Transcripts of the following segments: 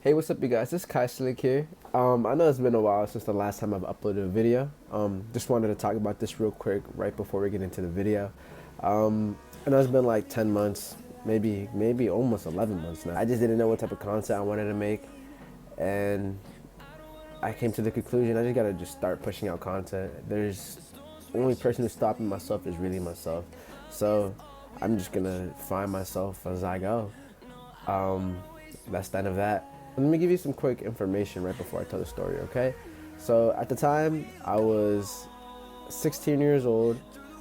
Hey, what's up, you guys? This is Kai Slick here. I know it's been a while since the last time I've uploaded a video. Just wanted to talk about this real quick right before we get into the video. I know it's been like 10 months, maybe almost 11 months now. I just didn't know what type of content I wanted to make, and I came to the conclusion I just gotta just start pushing out content. There's the only person who's stopping myself is really myself. So I'm just gonna find myself as I go. That's the end of that. Let me give you some quick information right before I tell the story, okay? So at the time, I was 16 years old.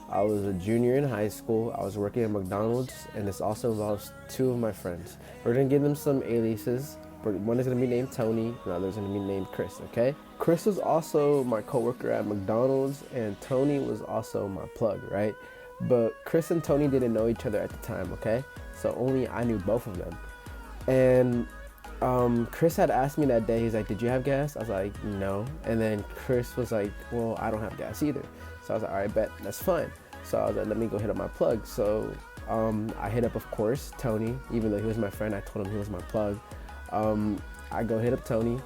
I was a junior in high school. I was working at McDonald's, and this also involves two of my friends. We're gonna give them some aliases. One is gonna be named Tony, and the other is gonna be named Chris, okay? Chris was also my coworker at McDonald's, and Tony was also my plug, right? But Chris and Tony didn't know each other at the time, okay? So only I knew both of them. And Chris had asked me that day, he's like, did you have gas? I was like, no. And then Chris was like, well, I don't have gas either. So I was like, all right, bet, that's fine. So I was like, let me go hit up my plug. So I hit up, of course, Tony. Even though he was my friend, I told him he was my plug. I go hit up Tony,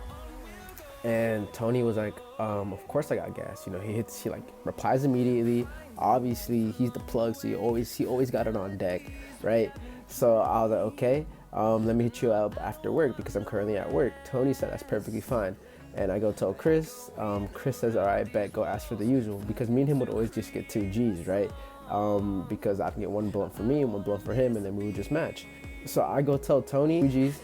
and Tony was like, of course I got gas. You know, he like replies immediately. Obviously, he's the plug, so he always got it on deck, right? So I was like, okay. Let me hit you up after work because I'm currently at work. Tony said that's perfectly fine. And I go tell Chris. Chris says, all right, bet, go ask for the usual. Because me and him would always just get 2 G's, right? Because I can get 1 blunt for me and 1 blunt for him, and then we would just match. So I go tell Tony 2 G's,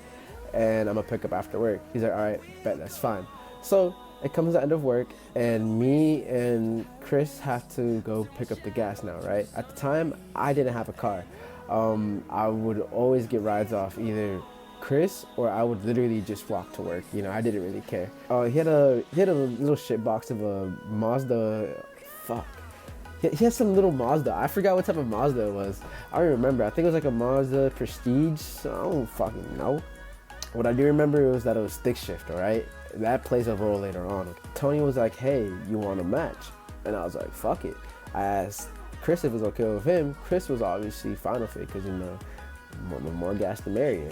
and I'm gonna pick up after work. He's like, all right, bet, that's fine. So it comes the end of work, and me and Chris have to go pick up the gas now, right? At the time, I didn't have a car. I would always get rides off either Chris or I would literally just walk to work. You know, I didn't really care. He had a little shit box of a Mazda. Fuck. He had some little Mazda. I forgot what type of Mazda it was. I don't remember. I think it was like a Mazda Prestige. I don't fucking know. What I do remember was that it was stick shift, alright? That plays a role later on. Tony was like, hey, you want a match? And I was like, fuck it. I asked Chris if it was okay with him. Chris was obviously fine with it because, you know, more gas the merrier.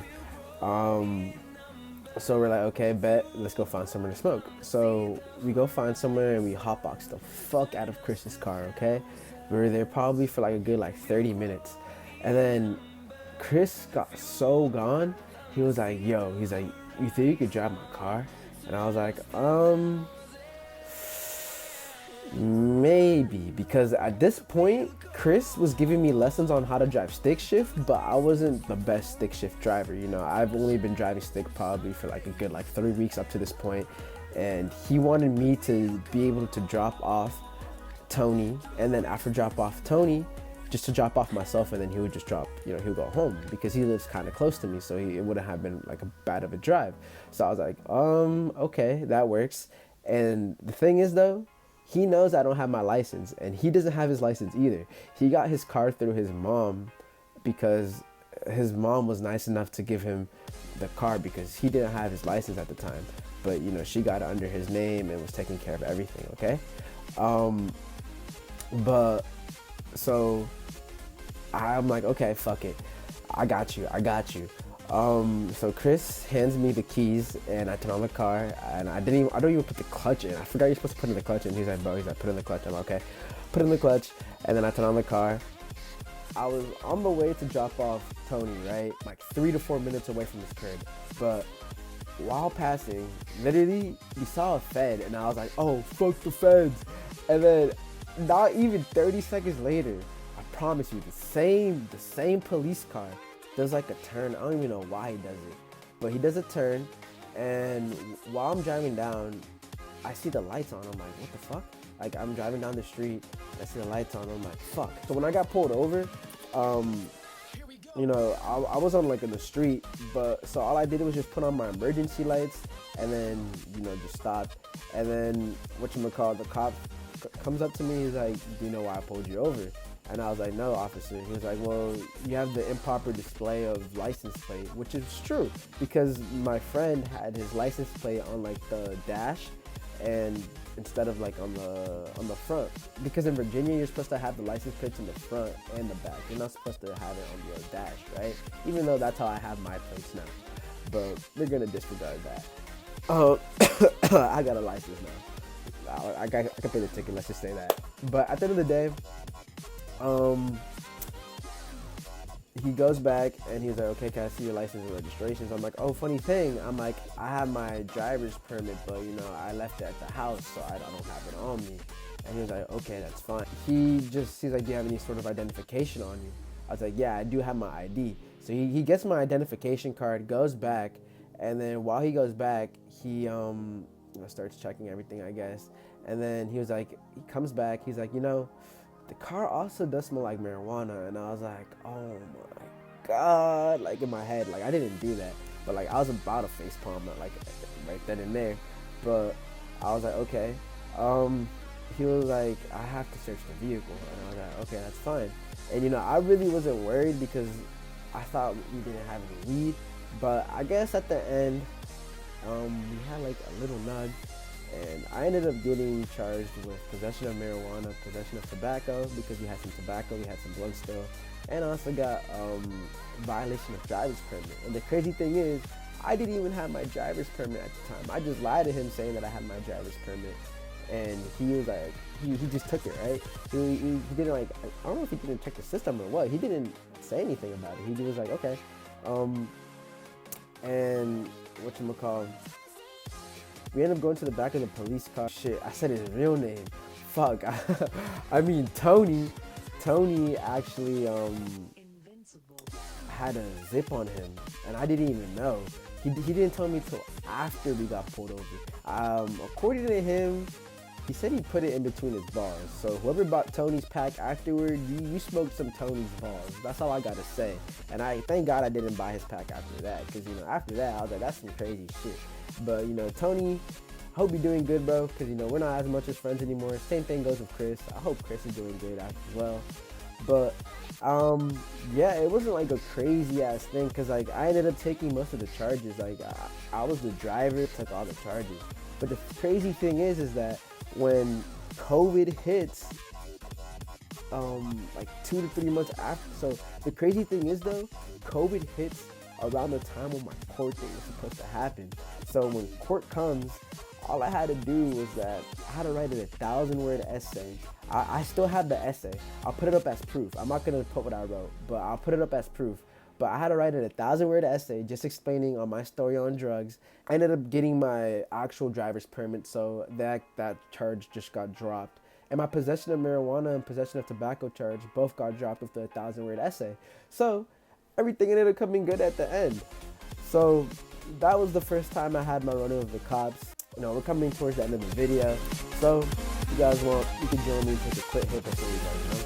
So we're like, okay, bet, let's go find somewhere to smoke. So we go find somewhere and we hotbox the fuck out of Chris's car, okay? We were there probably for like a good 30 minutes. And then Chris got so gone, he was like, yo, he's like, you think you could drive my car? And I was like, maybe, because at this point, Chris was giving me lessons on how to drive stick shift, but I wasn't the best stick shift driver. You know, I've only been driving stick probably for like a good 3 weeks up to this point, and he wanted me to be able to drop off Tony, and then after drop off Tony, just to drop off myself, and then he would just drop, you know, he would go home because he lives kind of close to me, so it wouldn't have been like a bad of a drive. So I was like, okay, that works. And the thing is though, he knows I don't have my license, and he doesn't have his license either. He got his car through his mom because his mom was nice enough to give him the car because he didn't have his license at the time. But, you know, she got it under his name and was taking care of everything, okay? But, so I'm like, okay, fuck it. I got you. So Chris hands me the keys and I turn on the car, and I don't even put the clutch in. I forgot you're supposed to put in the clutch in. He's like, bro, put in the clutch. I'm like, okay. Put in the clutch, and then I turn on the car. I was on the way to drop off Tony, right? Like 3 to 4 minutes away from his crib. But while passing, literally, we saw a Fed, and I was like, oh, fuck the Feds. And then not even 30 seconds later, I promise you, the same police car does like a turn. I don't even know why he does it, but he does a turn, and while I'm driving down, I see the lights on. I'm like, what the fuck? Like, I'm driving down the street, I see the lights on. I'm like, fuck. So when I got pulled over, you know, I was on in the street, but so all I did was just put on my emergency lights, and then, you know, just stop. And then the cop comes up to me. He's like, do you know why I pulled you over? And I was like, no, officer. He was like, well, you have the improper display of license plate, which is true because my friend had his license plate on the dash, and instead of on the front. Because in Virginia, you're supposed to have the license plates in the front and the back. You're not supposed to have it on the dash, right? Even though that's how I have my plates now. but we're gonna disregard that. Um, I got a license now. I can pay the ticket. Let's just say that. But at the end of the day, um, he goes back and he's like, okay, can I see your license and registrations? I'm like, oh, funny thing. I'm like, I have my driver's permit, but you know, I left it at the house, so I don't have it on me. And he was like, okay, that's fine. He's like, do you have any sort of identification on you? I was like, yeah, I do have my ID. So he gets my identification card, goes back, and then while he goes back, he starts checking everything, I guess. And then he was like, he comes back, he's like, you know, the car also does smell like marijuana. And I was like, oh my God, like in my head, like I didn't do that, but like I was about to face palm like right then and there. But I was like, okay. He was like, I have to search the vehicle. And I was like, okay, that's fine. And you know, I really wasn't worried because I thought we didn't have any weed. But I guess at the end, we had like a little nug. And I ended up getting charged with possession of marijuana, possession of tobacco, because we had some tobacco, we had some blood still, and I also got violation of driver's permit. And the crazy thing is, I didn't even have my driver's permit at the time. I just lied to him saying that I had my driver's permit, and he was like, he just took it, right? He didn't like, I don't know if he didn't check the system or what. He didn't say anything about it. He was like, okay, and whatchamacallit, we ended up going to the back of the police car. Shit, I said his real name. Fuck. I mean, Tony. Tony actually had a zip on him, and I didn't even know. He didn't tell me till after we got pulled over. According to him, he said he put it in between his balls. So whoever bought Tony's pack afterward, you smoked some Tony's balls. That's all I gotta say. And I thank God I didn't buy his pack after that, because you know, after that I was like, that's some crazy shit. But you know, Tony, I hope you're doing good, bro, because you know, we're not as much as friends anymore. Same thing goes with Chris. I hope Chris is doing good as well. But yeah, it wasn't like a crazy ass thing, because like I ended up taking most of the charges. Like I was the driver, took all the charges. But the crazy thing is that when COVID hits, like 2 to 3 months after, so the crazy thing is though, COVID hits around the time when my court thing was supposed to happen. So when court comes, all I had to do was that I had to write a 1,000-word essay. I still have the essay. I'll put it up as proof. I'm not gonna put what I wrote, but I'll put it up as proof. But I had to write a 1,000-word essay just explaining on my story on drugs. I ended up getting my actual driver's permit, so that charge just got dropped. And my possession of marijuana and possession of tobacco charge both got dropped with the 1,000-word essay. So everything ended up coming good at the end. So that was the first time I had my run-in with the cops. You know, we're coming towards the end of the video. So if you guys want, you can join me and take a quick hit before we go, you know?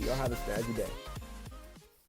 Y'all have a snazzy day.